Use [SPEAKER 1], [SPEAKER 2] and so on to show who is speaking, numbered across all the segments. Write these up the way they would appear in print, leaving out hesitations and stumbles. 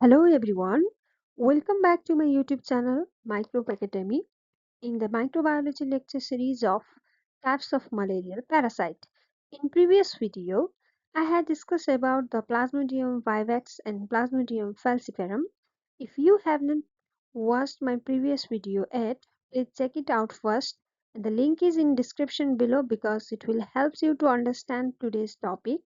[SPEAKER 1] Hello everyone, welcome back to my YouTube channel Microbe Academy in the microbiology lecture series of types of malarial parasite. In previous video, I had discussed about the Plasmodium vivax and Plasmodium falciparum. If you haven't watched my previous video yet, please check it out first. And the link is in description below because it will help you to understand today's topic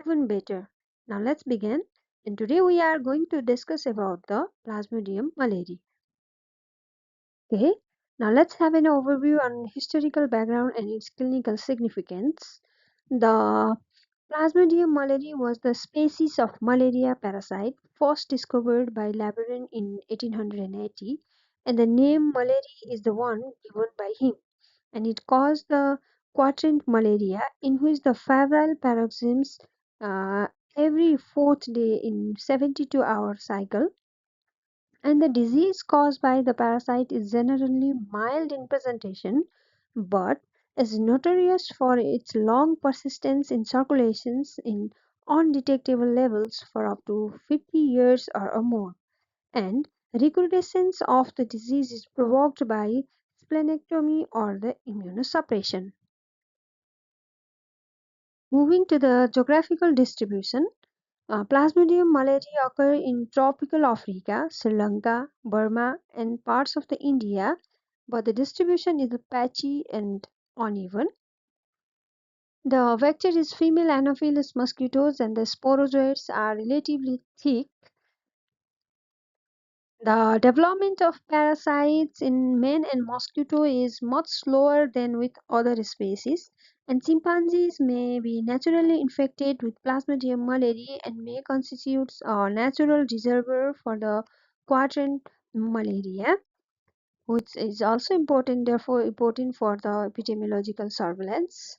[SPEAKER 1] even better. Now let's begin. And today we are going to discuss about the Plasmodium malariae. Okay, now let's have an overview on historical background and its clinical significance. The Plasmodium malariae was the species of malaria parasite first discovered by Laveran in 1880, and the name malaria is the one given by him, and it caused the Quartan malaria, in which the febrile paroxysms uh, every fourth day in 72-hour cycle, and the disease caused by the parasite is generally mild in presentation but is notorious for its long persistence in circulations in undetectable levels for up to 50 years or more, and recrudescence of the disease is provoked by splenectomy or the immunosuppression. Moving to the geographical distribution, Plasmodium malariae occur in tropical Africa, Sri Lanka, Burma, and parts of the India, but the distribution is patchy and uneven. The vector is female Anopheles mosquitoes, and the sporozoites are relatively thick. The development of parasites in men and mosquito is much slower than with other species, and chimpanzees may be naturally infected with Plasmodium malariae and may constitute a natural reservoir for the quadrant malaria, which is also important, therefore important for the epidemiological surveillance.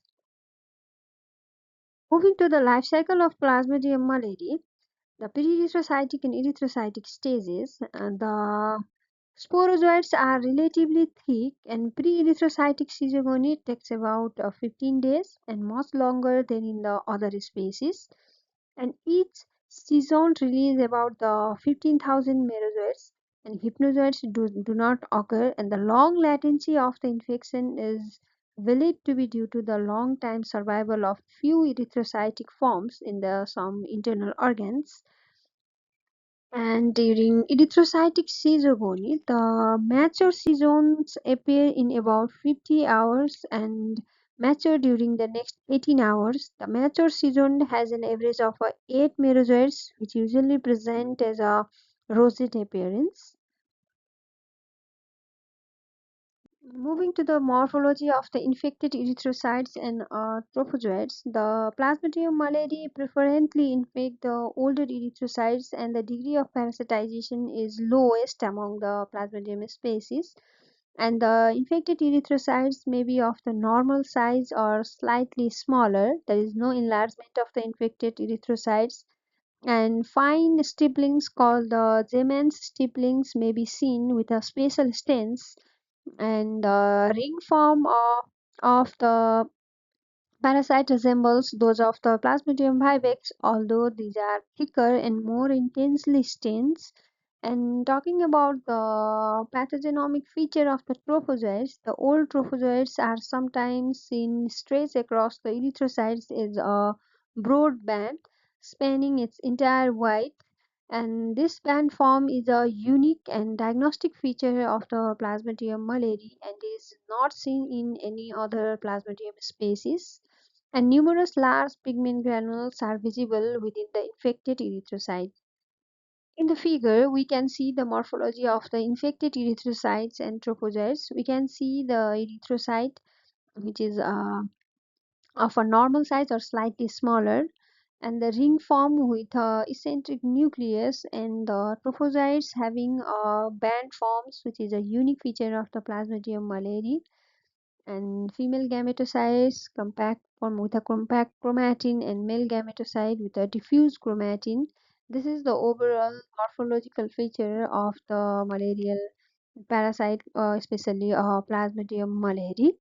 [SPEAKER 1] Moving to the life cycle of Plasmodium malariae, the pre-erythrocytic and erythrocytic stages, the sporozoites are relatively thick, and pre-erythrocytic seasogony takes about 15 days and much longer than in the other species. And each season release about the 15,000 merozoites, and hypnozoites do not occur, and the long latency of the infection is believed to be due to the long time survival of few erythrocytic forms in the some internal organs. And during erythrocytic seasogony, the mature seasons appear in about 50 hours and mature during the next 18 hours. The mature season has an average of 8 merozoites, which usually present as a roseate appearance. Moving to the morphology of the infected erythrocytes and trophozoites, the Plasmodium malariae preferentially infect the older erythrocytes, and the degree of parasitization is lowest among the Plasmodium species. And the infected erythrocytes may be of the normal size or slightly smaller. There is no enlargement of the infected erythrocytes, and fine stipplings called the Zeman's stipplings may be seen with a spatial stance, and the ring form of the parasite resembles those of the Plasmodium vivax, although these are thicker and more intensely stained. And talking about the pathogenomic feature of the trophozoites, the old trophozoites are sometimes seen stretched across the erythrocytes as a broad band spanning its entire width, and this band form is a unique and diagnostic feature of the Plasmodium malariae and is not seen in any other Plasmodium species. And numerous large pigment granules are visible within the infected erythrocyte. In the figure, we can see the morphology of the infected erythrocytes and trophozoites. We can see the erythrocyte, which is of a normal size or slightly smaller, and the ring form with a eccentric nucleus, and the trophozoites having band forms, which is a unique feature of the Plasmodium malariae, and female gametocytes compact form with a compact chromatin, and male gametocyte with a diffuse chromatin. This is the overall morphological feature of the malarial parasite, especially Plasmodium malariae.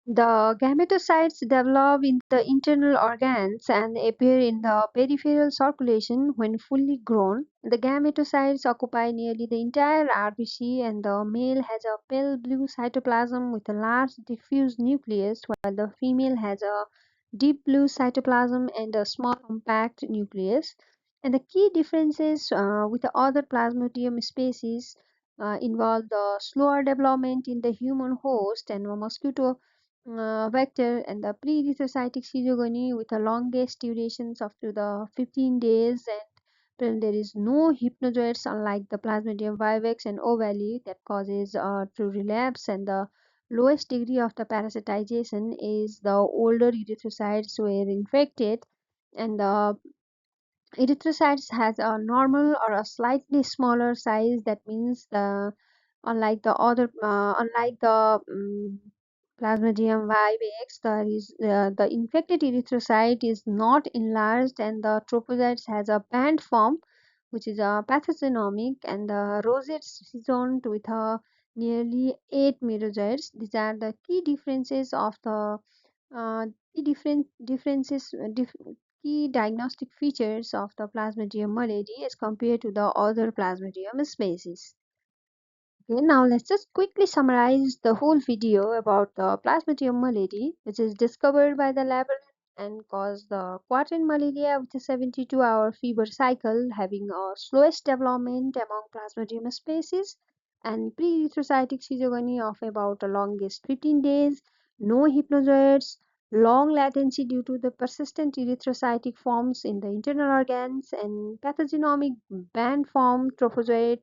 [SPEAKER 1] The gametocytes develop in the internal organs and appear in the peripheral circulation when fully grown. The gametocytes occupy nearly the entire RBC, and the male has a pale blue cytoplasm with a large diffuse nucleus, while the female has a deep blue cytoplasm and a small compact nucleus. And the key differences with the other Plasmodium species involve the slower development in the human host and the mosquito vector, and the pre-erythrocytic physiogony with the longest durations up to the 15 days, and then there is no hypnozoites unlike the Plasmodium vivax and ovale that causes to relapse, and the lowest degree of the parasitization is the older erythrocytes were infected, and the erythrocytes has a normal or a slightly smaller size. That means the unlike the Plasmodium vivax, the infected erythrocyte is not enlarged, and the trophocytes has a band form, which is a pathogenomic, and the rosette seasoned with a nearly 8 merozoites. These are the key differences of the uh, key different differences key diagnostic features of the Plasmodium malaria as compared to the other Plasmodium species. Okay, now let's just quickly summarize the whole video about the Plasmodium malaria, which is discovered by the lab and cause the Quartan malaria with a 72-hour fever cycle, having a slowest development among Plasmodium species, and pre-erythrocytic physiogony of about the longest 15 days, no hypnozoites, long latency due to the persistent erythrocytic forms in the internal organs, and pathogenomic band form trophozoite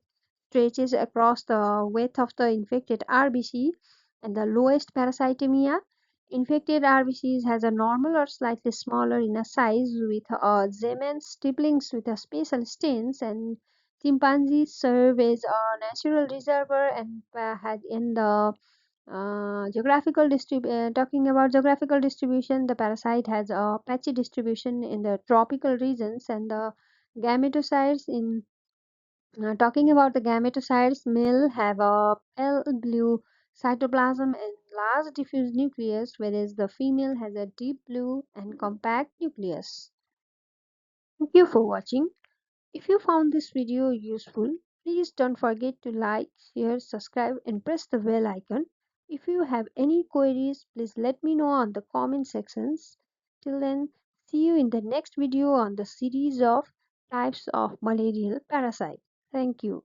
[SPEAKER 1] stretches across the width of the infected RBC, and the lowest parasitemia. Infected RBCs has a normal or slightly smaller in a size with Zeman's siblings with a spatial stains, and chimpanzees serve as a natural reservoir and had in the talking about geographical distribution, the parasite has a patchy distribution in the tropical regions, and the gametocytes in talking about the gametocytes, male have a pale blue cytoplasm and large diffuse nucleus, whereas the female has a deep blue and compact nucleus. Thank you for watching. If you found this video useful, please don't forget to like, share, subscribe, and press the bell icon. If you have any queries, please let me know on the comment sections. Till then, see you in the next video on the series of types of malarial parasite. Thank you.